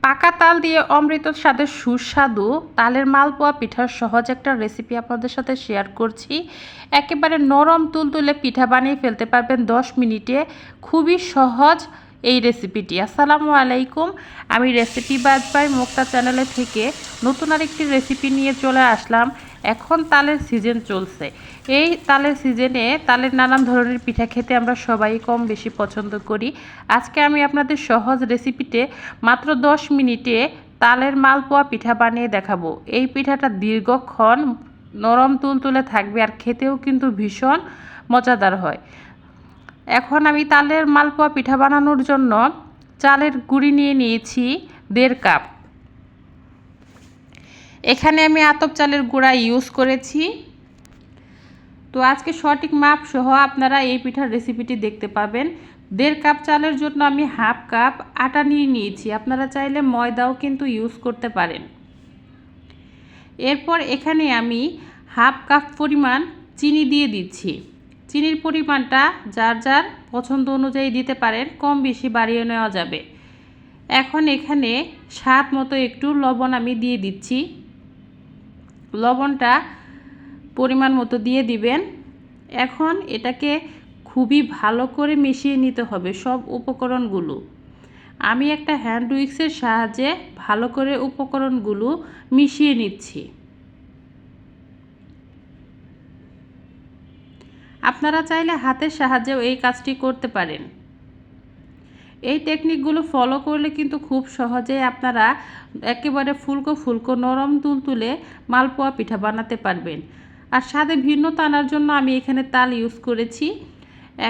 পাকা তাল দিয়ে অমৃত স্বাদের সুস্বাদু তালের মালপোয়া পিঠার সহজ একটা রেসিপি আপনাদের সাথে শেয়ার করছি। একেবারে নরম তুলতুলে পিঠা বানিয়ে ফেলতে পারবেন 10 মিনিটে। খুবই সহজ এই রেসিপিটি। আসসালামু আলাইকুম, আমি রেসিপি বাই মুক্তা চ্যানেলে থেকে নতুন আরেকটি রেসিপি নিয়ে চলে আসলাম। এখন তালের সিজন চলছে। এই তালের সিজনে তালের নানান ধরনের পিঠা খেতে আমরা সবাই কম বেশি পছন্দ করি। আজকে আমি আপনাদের সহজ রেসিপিতে মাত্র 10 মিনিটে তালের মালপোয়া পিঠা বানিয়ে দেখাবো। এই পিঠাটা দীর্ঘক্ষণ নরম তুলতুলে থাকবে আর খেতেও কিন্তু ভীষণ মজাদার হয়। এখন আমি তালের মালপোয়া পিঠা বানানোর জন্য চালের গুঁড়ি নিয়ে নিয়েছি 1.5 কাপ। এখানে আমি আতপ চালের গুঁড়া ইউজ করেছি। তো আজকে সঠিক মাপ সহ আপনারা এই পিঠার রেসিপিটি দেখতে পাবেন। 1.5 কাপ চালের জন্য আমি 1/2 কাপ আটা নিয়ে নিয়েছি। আপনারা চাইলে ময়দাও কিন্তু ইউজ করতে পারেন। এরপর এখানে আমি 1/2 কাপ পরিমাণ চিনি দিয়ে দিচ্ছি। চিনির পরিমাণটা যার যার পছন্দ অনুযায়ী দিতে পারেন, কম বেশি বাড়িয়ে নেওয়া যাবে। এখন এখানে স্বাদ মতো একটু লবণ আমি দিয়ে দিচ্ছি। লবণটা পরিমাণ মতো দিয়ে দিবেন। এখন এটাকে খুবই ভালো করে মিশিয়ে নিতে হবে সব উপকরণগুলো। আমি একটা হ্যান্ড উইক্সের সাহায্যে ভালো করে উপকরণগুলো মিশিয়ে নিচ্ছি। আপনারা চাইলে হাতের সাহায্যেও এই কাজটি করতে পারেন। এই টেকনিকগুলো ফলো করলে কিন্তু খুব সহজেই আপনারা একেবারে ফুলকো ফুলকো নরম তুলতুলে মালপোয়া পিঠা বানাতে পারবেন। আর স্বাদে ভিন্নতা আনার জন্য আমি এখানে তাল ইউজ করেছি।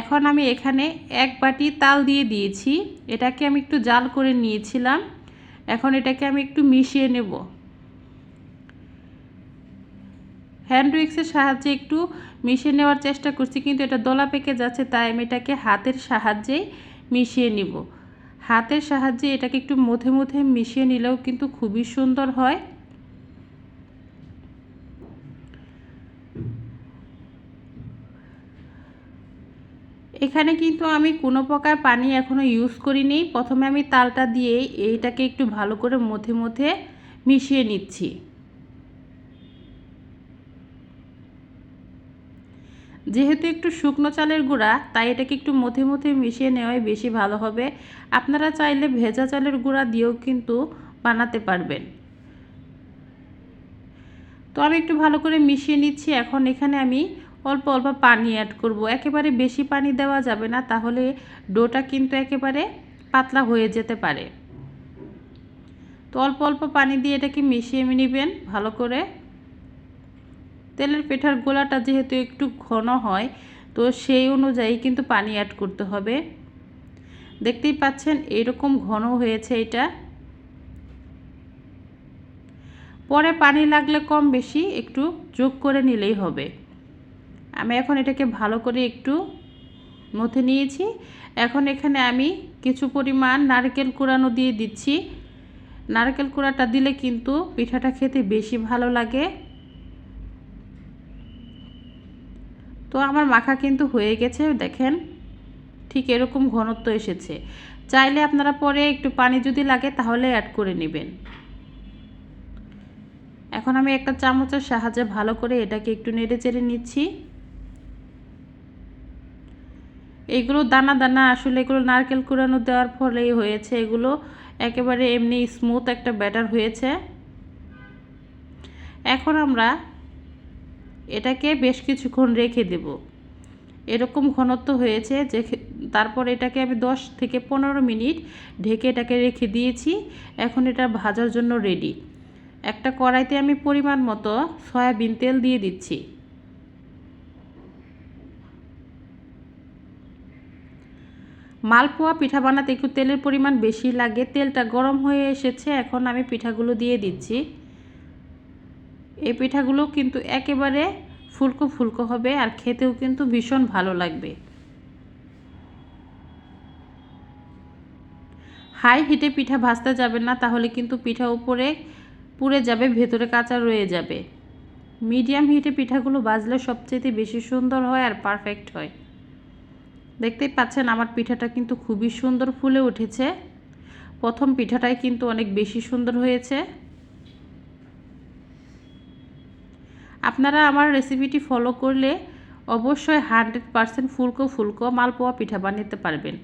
এখন আমি এখানে 1 বাটি তাল দিয়ে দিয়েছি। এটাকে আমি একটু জাল করে নিয়েছিলাম। এখন এটাকে আমি একটু মিশিয়ে নেব। হ্যান্ড উইক্সের সাহায্যে একটু মিশিয়ে নেওয়ার চেষ্টা করছি, কিন্তু এটা দলা পেকে যাচ্ছে, তাই আমি এটাকে হাতের সাহায্যেই মিশিয়ে নিব। হাতের সাহায্যে এটাকে একটু মধ্যে মধ্যে মিশিয়ে নিলেও কিন্তু খুবই সুন্দর হয়। এখানে কিন্তু আমি কোনো প্রকার পানি এখনো ইউজ করিনি। প্রথমে আমি তালটা দিয়ে এইটাকে একটু ভালো করে মধ্যে মধ্যে মিশিয়ে নিচ্ছি। যেহেতু একটু শুকনো চালের গুঁড়া, তাই এটাকে একটু মধ্যে মধ্যে মিশিয়ে নেওয়াই বেশি ভালো হবে। আপনারা চাইলে ভেজা চালের গুঁড়া দিয়েও কিন্তু বানাতে পারবেন। তো আমি একটু ভালো করে মিশিয়ে নিচ্ছি। এখন এখানে আমি অল্প অল্প পানি অ্যাড করব। একেবারে বেশি পানি দেওয়া যাবে না, তাহলে ডোটা কিন্তু একেবারে পাতলা হয়ে যেতে পারে। তো অল্প অল্প পানি দিয়ে এটাকে মিশিয়ে নেবেন ভালো করে। তেলের পিঠার গোলাটা যেহেতু একটু ঘন হয়, তো সেই অনুযায়ী কিন্তু পানি অ্যাড করতে হবে। দেখতেই পাচ্ছেন এরকম ঘন হয়েছে এটা। পরে পানি লাগলে কম বেশি একটু যোগ করে নিলেই হবে। আমি এখন এটাকে ভালো করে একটু মথে নিয়েছি। এখন এখানে আমি কিছু পরিমাণ নারকেল কুড়ানো দিয়ে দিচ্ছি। নারকেল কুড়াটা দিলে কিন্তু পিঠাটা খেতে বেশি ভালো লাগে। তো আমার মাখা কিন্তু হয়ে গেছে, দেখেন ঠিক এরকম ঘনত্ব এসেছে। চাইলে আপনারা পরে একটু পানি যদি লাগে তাহলে অ্যাড করে নেবেন। এখন আমি একটা চামচের সাহায্যে ভালো করে এটাকে একটু নেড়ে চেড়ে নিচ্ছি। এইগুলো দানা দানা, আসলে এগুলো নারকেল কুড়ানো দেওয়ার ফলেই হয়েছে। এগুলো একেবারে এমনি স্মুথ একটা ব্যাটার হয়েছে। এখন আমরা এটাকে বেশ কিছুক্ষণ রেখে দেব। এরকম ঘনত্ব হয়েছে যে তারপর এটাকে আমি 10 থেকে 15 মিনিট ঢেকে এটাকে রেখে দিয়েছি। এখন এটা ভাজার জন্য রেডি। একটা কড়াইতে আমি পরিমাণ মতো সয়াবিন তেল দিয়ে দিচ্ছি। মালপোয়া পিঠা বানাতে একটু তেলের পরিমাণ বেশি লাগে। তেলটা গরম হয়ে এসেছে, এখন আমি পিঠাগুলো দিয়ে দিচ্ছি। এই পিঠাগুলো কিন্তু একেবারে ফুলকো ফুলকো হবে আর খেতেও কিন্তু ভীষণ ভালো লাগবে। হাই হিটে পিঠা ভাজতে যাবেন না, তাহলে কিন্তু পিঠা উপরে পুড়ে যাবে, ভেতরে কাঁচা রয়ে যাবে। মিডিয়াম হিটে পিঠাগুলো ভাজলে সবচেয়ে বেশি সুন্দর হয় আর পারফেক্ট হয়। দেখতেই পাচ্ছেন আমার পিঠাটা কিন্তু খুবই সুন্দর ফুলে উঠেছে। প্রথম পিঠাটাই কিন্তু অনেক বেশি সুন্দর হয়েছে। আপনারা আমার রেসিপিটি ফলো করলে অবশ্যই 100% ফুলকো ফুলকো মালপোয়া পিঠা বানাতে পারবেন।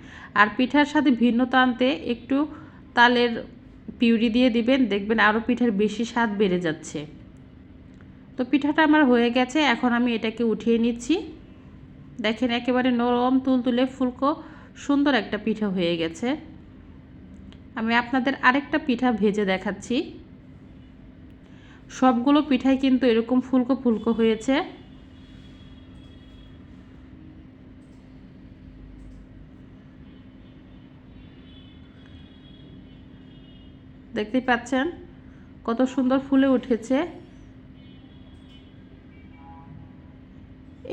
আর পিঠার সাথে ভিন্নতা আনতে একটু তালের পিউরি দিয়ে দিবেন, দেখবেন আরও পিঠার বেশি স্বাদ বেড়ে যাচ্ছে। তো পিঠাটা আমার হয়ে গেছে, এখন আমি এটাকে উঠিয়ে নিচ্ছি। দেখেন একেবারে নরম তুলতুলে ফুলকো সুন্দর একটা পিঠা হয়ে গেছে। আমি আপনাদের আরেকটা পিঠা ভেজে দেখাচ্ছি। সবগুলো পিঠাই কিন্তু এরকম ফুলকো ফুলকো হয়েছে। দেখতেই পাচ্ছেন কত সুন্দর ফুলে উঠেছে।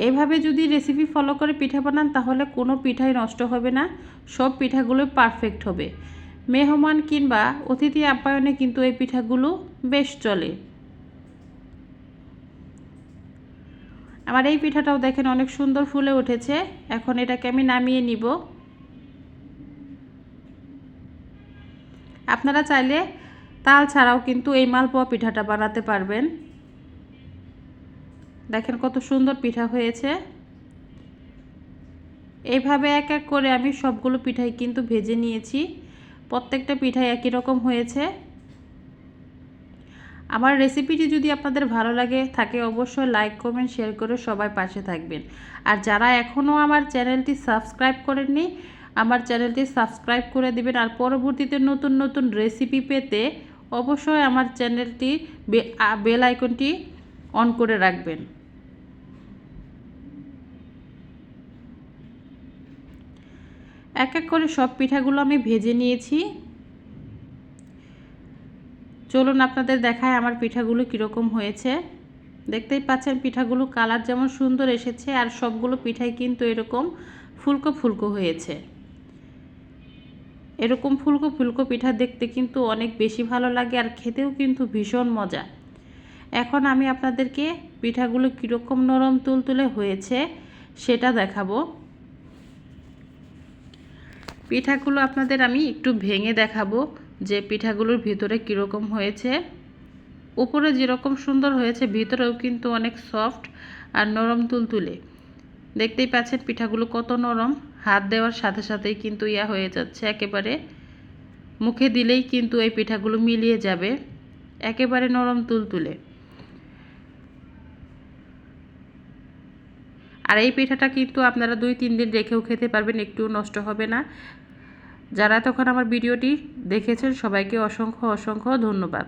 এইভাবে যদি রেসিপি ফলো করে পিঠা বানান তাহলে কোনো পিঠাই নষ্ট হবে না, সব পিঠাগুলো পারফেক্ট হবে। মেহমান কিংবা অতিথি আপ্যায়নে কিন্তু এই পিঠাগুলো বেশ চলে। আমার এই পিঠাটাও দেখেন অনেক সুন্দর ফুলে উঠেছে। এখন এটাকে আমি নামিয়ে নিব। আপনারা চাইলে তাল ছাড়াও কিন্তু এই মালপোয়া পিঠাটা বানাতে পারবেন। দেখেন কত সুন্দর পিঠা হয়েছে। এইভাবে এক এক করে আমি সবগুলো পিঠাই কিন্তু ভেজে নিয়েছি। প্রত্যেকটা পিঠাই একই রকম হয়েছে। আমার রেসিপিটি যদি আপনাদের ভালো লাগে থাকে অবশ্যই লাইক কমেন্ট শেয়ার করে সবাই পাশে থাকবেন। আর যারা এখনও আমার চ্যানেলটি সাবস্ক্রাইব করেননি আমার চ্যানেলটি সাবস্ক্রাইব করে দিবেন। আর পরবর্তীতে নতুন নতুন রেসিপি পেতে অবশ্যই আমার চ্যানেলটি বেল আইকনটি অন করে রাখবেন। এক এক করে সব পিঠাগুলো আমি ভেজে নিয়েছি। চলুন আপনাদের দেখায় আমার পিঠাগুলো কীরকম হয়েছে। দেখতেই পাচ্ছেন পিঠাগুলো কালার যেমন সুন্দর এসেছে আর সবগুলো পিঠাই কিন্তু এরকম ফুলকো ফুলকো হয়েছে। এরকম ফুলকো ফুলকো পিঠা দেখতে কিন্তু অনেক বেশি ভালো লাগে আর খেতেও কিন্তু ভীষণ মজা। এখন আমি আপনাদেরকে পিঠাগুলো কীরকম নরম তুলতুলে হয়েছে সেটা দেখাবো। পিঠাগুলো আপনাদের আমি একটু ভেঙে দেখাবো যে পিঠাগুলোর ভিতরে কীরকম হয়েছে। উপরে যেরকম সুন্দর হয়েছে ভিতরেও কিন্তু অনেক সফট আর নরম তুলতুলে। দেখতেই পাচ্ছেন পিঠাগুলো কত নরম, হাত দেওয়ার সাথে সাথেই কিন্তু হয়ে যাচ্ছে, একেবারে মুখে দিলেই কিন্তু এই পিঠাগুলো মিলিয়ে যাবে, একেবারে নরম তুলতুলে। আর এই পিঠাটা কিন্তু আপনারা 2-3 দিন রেখেও খেতে পারবেন, একটু নষ্ট হবে না। যারা তখন আমার ভিডিওটি দেখেছেন সবাইকে অসংখ্য অসংখ্য ধন্যবাদ।